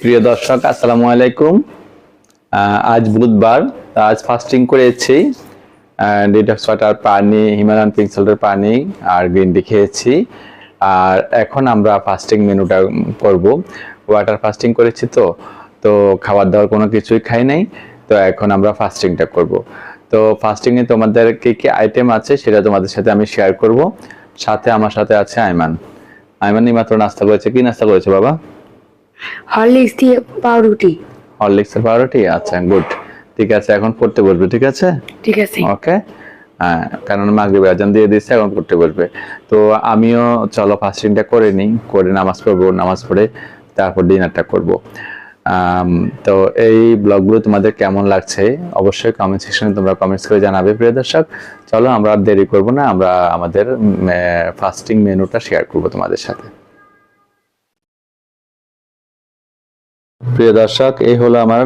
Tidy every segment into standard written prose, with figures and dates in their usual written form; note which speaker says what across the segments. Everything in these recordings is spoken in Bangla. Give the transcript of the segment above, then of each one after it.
Speaker 1: প্রিয় দর্শক আসসালামু আলাইকুম। আজ বুধবার, আজ ফাস্টিং করেছি। ডিটক্স ওয়াটার, পানি, হিমালয়ান পিঙ্ক সল্টের পানি আর গ্রিন টি খেয়েছি। আর এখন আমরা ফাস্টিং মেনুটা করব। ওয়াটার ফাস্টিং করেছি তো তো খাবার দাবার কোনো কিছুই খাই নাই। তো এখন আমরা ফাস্টিংটা করব। তো ফাস্টিংয়ে তোমাদের কি কি আইটেম আছে সেটা তোমাদের সাথে আমি শেয়ার করব। সাথে আমার সাথে আছে আইমান। আইমান এই মাত্র নাস্তা করেছে। কি নাস্তা করেছে বাবা?
Speaker 2: হরলিক্স দিয়ে পাউরুটি।
Speaker 1: হরলিক্সের পাউরুটি, আচ্ছা গুড। ঠিক আছে, এখন পড়তে বসবে। ঠিক আছে,
Speaker 2: ঠিক আছে।
Speaker 1: ওকে। হ্যাঁ, কারণ মাগরিবের আজান দিয়ে দিচ্ছে, এখন পড়তে বসবে। তো আমিও চলো ফাস্টিংটা করে নিই, করে নামাজ পড়বো, নামাজ পড়ে তারপর ডিনারটা করব। তো এই ব্লগগুলো তোমাদের কেমন লাগছে অবশ্যই কমেন্ট সেকশনে তোমরা কমেন্টস করে জানাবে। প্রিয় দর্শক, চলো আমরা আর দেরি করবো না, আমরা আমাদের ফাস্টিং মেনুটা শেয়ার করব তোমাদের সাথে। প্রিয় দর্শক, এই হলো আমার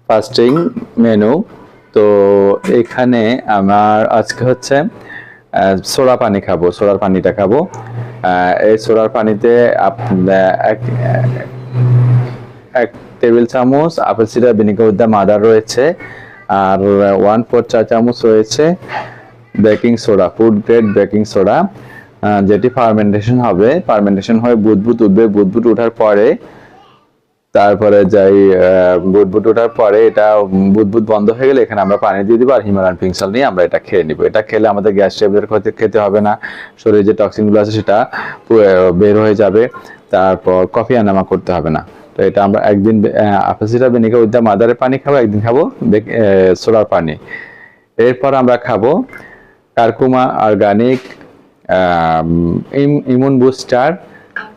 Speaker 1: ফাস্টিং মেনু। তো এখানে আমার আজকে হচ্ছে সোডা পানি খাবো, সোডার পানিটা খাবো। এই সোডার পানিতে এক টেবিল চামচ apple cider vinegar with the mother রয়েছে, আর 1/4 চা চামচ রয়েছে baking soda, food grade baking soda, যেটি ফার্মেন্টেশন হবে। ফার্মেন্টেশন হয়ে বুদবুদ উঠবে, বুদবুদ ওঠার পরে তারপরে যাই বুদবুদ ওঠার পরে এটা বুদবুদ বন্ধ হয়ে গেলে এখানে আমরা পানি দিয়ে দিব, আর হিমালয়ান পিঙ্ক সল্ট নিয়ে আমরা এটা খেয়ে নিব। এটা খেলে আমাদের গ্যাস ট্যাবলেট খেতে হবে না, শরীরে যে টক্সিনগুলো আছে সেটা বের হয়ে যাবে। তারপর কফি আনামা করতে হবে না। তো এটা আমরা একদিন apple cider vinegar with the মাদারের পানি খাবো, একদিন খাবো সোডার পানি। এরপর আমরা খাবো Curcuma organic immune booster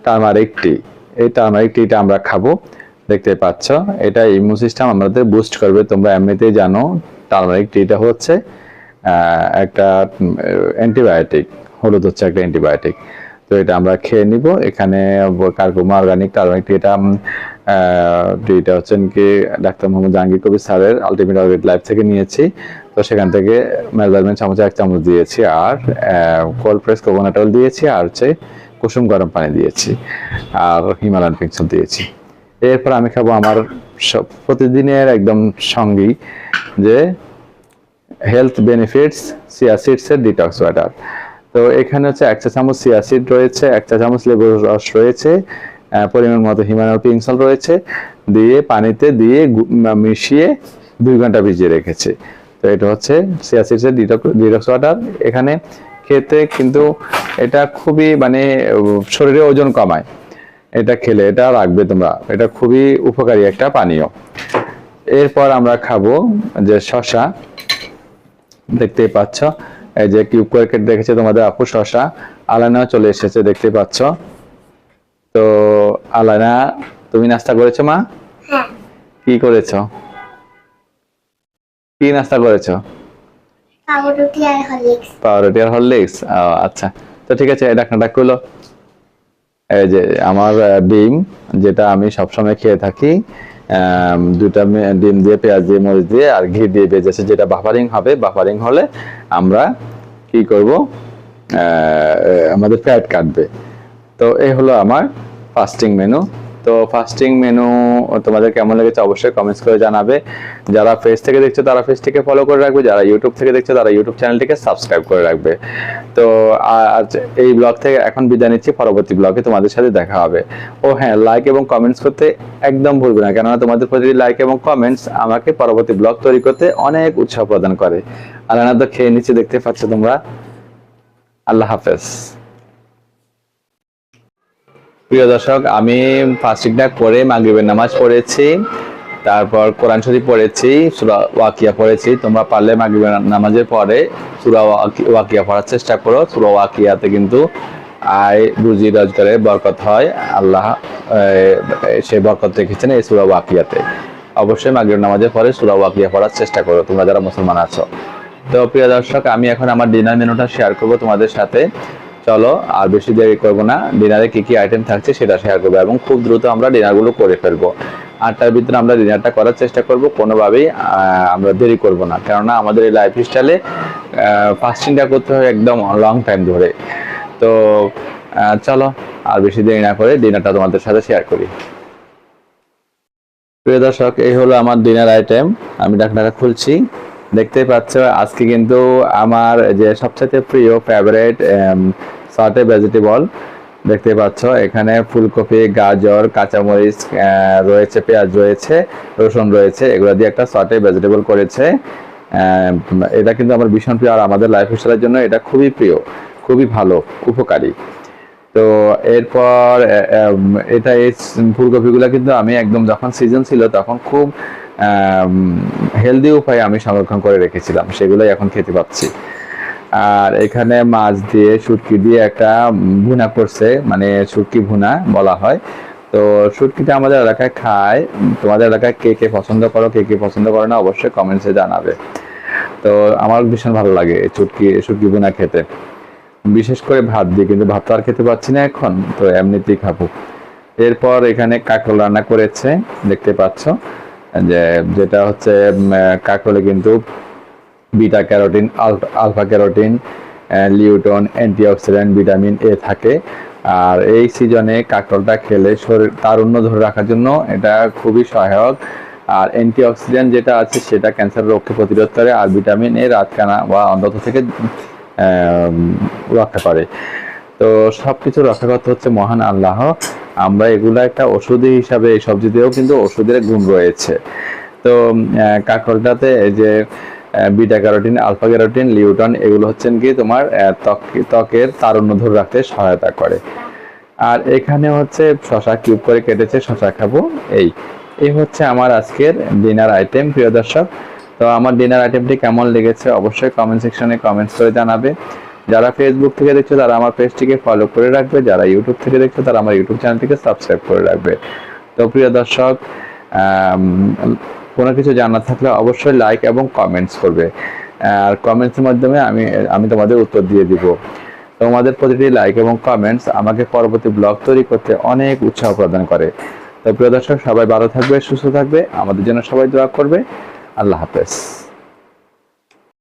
Speaker 1: turmeric tea. এই টার্মারিক টিটা আমরা খাবো। দেখতে পাচ্ছ, এটা ইমিউন সিস্টেম আমাদের বুস্ট করবে। তোমরা এমনিতেই জানো টার্মারিক টিটা হচ্ছে একটা অ্যান্টিবায়োটিক, হলুদ হচ্ছে একটা অ্যান্টিবায়োটিক। তো এটা আমরা খেয়ে নিব। এখানে কারকুমা অর্গানিক টার্মারিক টিটা হচ্ছে কি ডাক্তার মোহাম্মদ জাহাঙ্গীর কবির স্যারের আলটিমেট অর্গানিক লাইফ থেকে নিয়েছি। তো সেখান থেকে মেজারমেন্ট চামচে 1 চামচ দিয়েছি, আর কোল্ড প্রেস কোকোনাট অয়েল দিয়েছি, আর হচ্ছে কুসুম গরম পানি দিয়েছি, আর হিমালয়ান পিঙ্ক সল্ট দিয়েছি। এরপর আমি খাবো আমার প্রতিদিনের একদম সঙ্গী, যে হেলথ বেনিফিটস চিয়া সিডস এর ডিটক্স ওয়াটার। তো এখানে হচ্ছে 1 চা চামচ চিয়া সিড রয়েছে, 1 চা চামচ লেবুর রস রয়েছে, পরিমাণ মতো হিমালয়ান পিঙ্ক সল্ট রয়েছে, দিয়ে পানিতে দিয়ে মিশিয়ে 2 ঘন্টা ভিজিয়ে রেখেছে। তো এটা হচ্ছে চিয়া সিডস এর ডিটক্স ওয়াটার। এখানে খেতে কিন্তু এটা খুবই মানে শরীরে ওজন কমায়। এটা খেলে এটা রাখবে তোমরা, এটা খুবই উপকারী একটা পানীয়। এরপর আমরা খাবো যে শসা। দেখতেই পাচ্ছ, এই যে কিউব করে কেটে রেখেছে তোমাদের আপু শসা। আলানাও চলে এসেছে, দেখতে পাচ্ছ। তো আলানা, তুমি নাস্তা করেছো মা?
Speaker 2: হ্যাঁ।
Speaker 1: কি করেছো? কি নাস্তা করেছো?
Speaker 2: পাউরুটি আর হরলিক্স।
Speaker 1: পাউরুটি আর হরলিক্স, আচ্ছা। তো ঠিক আছে, ঢাকনাটা খুলো। এই যে আমার ডিম, যেটা আমি সবসময় খেয়ে থাকি, 2টা ডিম দিয়ে, পেঁয়াজ দিয়ে, মরিচ দিয়ে আর ঘি দিয়ে ভেজেছে, যেটা বাফারিং হবে। বাফারিং হলে আমরা কি করব, আমাদের ফ্যাট কাটবে। তো এই হলো আমার ফাস্টিং মেনু। তো ফাস্টিং মেনু তোমাদের কেমন লেগেছে অবশ্যই কমেন্টস করে জানাবে। যারা ফেস থেকে দেখছো তারা ফেসটিকে ফলো করে রাখবে, যারা ইউটিউব থেকে দেখছো তারা ইউটিউব চ্যানেলটিকে সাবস্ক্রাইব করে রাখবে। তো আজ এই ব্লগ থেকে এখন বিদায় নিচ্ছি, পরবর্তী ব্লগে তোমাদের সাথে দেখা হবে। ও হ্যাঁ, লাইক এবং কমেন্টস করতে একদম ভুলবে না, কেননা তোমাদের প্রতিটি লাইক এবং কমেন্টস আমাকে পরবর্তী ব্লগ তৈরি করতে অনেক উৎসাহ প্রদান করে। আলানা তো খেয়ে নিচ্ছে, দেখতে পাচ্ছ তোমরা। আল্লাহ হাফেজ। প্রিয় দর্শক, আমি ফাস্টিংটা করে মাগরিবের নামাজ পড়েছি, তারপর কোরআন শরীফ পড়েছি, সূরা ওয়াকিয়া পড়েছি। তোমরা পারলে মাগরিবের নামাজের পরে সূরা ওয়াকিয়া পড়ার চেষ্টা করো। সূরা ওয়াকিয়াতে কিন্তু আয় রুজি রোজগারের বরকত হয়। আল্লাহ সেই বরকত রেখেছেন এই সূরা ওয়াকিয়াতে। অবশ্যই মাগরিবের নামাজের পরে সূরা ওয়াকিয়া পড়ার চেষ্টা করো তোমরা যারা মুসলমান আছো। তো প্রিয় দর্শক, আমি এখন আমার ডিনার মেনুটা শেয়ার করব তোমাদের সাথে। চলো আর বেশি দেরি করবো না, ডিনারে কি কি আইটেম থাকছে সেটা শেয়ার করবো, এবং খুব দ্রুত আমরা ডিনারগুলো করে ফেলবো। 8টার ভিতরে আমরা ডিনারটা করার চেষ্টা করব, কোনোভাবেই আমরা দেরি করব না, কেননা আমাদের এই লাইফ স্টাইলে ফাস্টিংটা করতে হয় একদম লং টাইম ধরে। তো চলো আর বেশি দেরি না করে ডিনারটা তোমাদের সাথে শেয়ার করি। প্রিয় দর্শক, এই হলো আমার ডিনার আইটেম। আমি ঢাকনাটা খুলছি, দেখতেই পাচ্ছ আজকে কিন্তু আমার যে সবচেয়ে প্রিয় ফেভারিট সটে ভেজিটেবল দেখতে পাচ্ছ। এখানে ফুলকপি, গাজর, কাঁচামরিচ রয়েছে, পেঁয়াজ রয়েছে, রসুন রয়েছে, এগুলো দিয়ে একটা সটে ভেজিটেবল করেছে। এটা কিন্তু আমার ভীষণ প্রিয়, আর আমাদের লাইফস্টাইলের জন্য এটা খুবই প্রিয়, খুবই ভালো, উপকারী। তো এরপর এটা এই ফুলকপিগুলো কিন্তু আমি একদম যখন সিজন ছিল তখন খুব হেলদি উপায়ে আমি সংরক্ষণ করে রেখেছিলাম, সেগুলোই এখন খেতে পাচ্ছি। আর এখানে মাছ দিয়ে, শুটকি দিয়ে একটা ভুনা করছে, মানে শুটকি ভুনা বলা হয়। তো শুটকিটা আমাদের এলাকায় খায়, তোমাদের এলাকায় কে কে পছন্দ করো, কে কে পছন্দ করো না অবশ্যই কমেন্টসে জানাবে। তো আমার ভীষণ ভালো লাগে শুটকি ভুনা খেতে, বিশেষ করে ভাত দিয়ে, কিন্তু ভাত তো আর খেতে পাচ্ছি না এখন, তো এমনিতেই খাবো। এরপর এখানে কাঁকরোল রান্না করেছে, দেখতে পাচ্ছ যেটা হচ্ছে কাঁকরোলে কিন্তু beta carotene, alpha carotene, lutein, antioxidant, vitamin A থাকে। আর এই সিজনে কাঁকরোলটা খেলে শরীর তারুণ্য ধরে রাখার জন্য এটা খুবই সহায়ক। আর অ্যান্টিঅক্সিডেন্ট যেটা আছে সেটা ক্যান্সার রোগকে প্রতিরোধ করে, আর ভিটামিন এ রাতকানা বা অন্ধত্ব থেকে রক্ষা করে। তো সবকিছু রক্ষা করতে হচ্ছে মহান আল্লাহ। আমরা এগুলা একটা ওষুধি হিসাবে, এই সবজিতেও কিন্তু ওষুধের গুণ রয়েছে। তো কাঁকরোলটাতে এই যে beta carotene, alpha carotene, Lytton, এগুলো হচ্ছেন কি তোমার ত্বকের তারুণ্য ধরে রাখতে সহায়তা করে। আর এখানে হচ্ছে শশা কিউব করে কেটেছে, শশা খাবো। এই হচ্ছে আমার আজকের ডিনার আইটেম, প্রিয় দর্শক। তো আমার ডিনার আইটেমটি কেমন লেগেছে অবশ্যই কমেন্ট সেকশনে কমেন্টস করে জানাবে। যারা ফেসবুক থেকে দেখছো তারা আমার পেজটিকে ফলো করে রাখবে, যারা ইউটিউব থেকে দেখছো তারা আমার ইউটিউব চ্যানেলটিকে সাবস্ক্রাইব করে রাখবে। তো প্রিয় দর্শক, কোনো কিছু জানার থাকলে অবশ্যই লাইক এবং কমেন্টস করবে, আর কমেন্টসের মাধ্যমে আমি তোমাদের উত্তর দিয়ে দিব। তোমাদের প্রতিটি লাইক এবং কমেন্টস আমাকে পরবর্তী ব্লগ তৈরি করতে অনেক উৎসাহ প্রদান করে। তো প্রিয় দর্শক, সবাই ভালো থাকবে, সুস্থ থাকবে, আমাদের জন্য সবাই দোয়া করবে। আল্লাহ হাফেজ।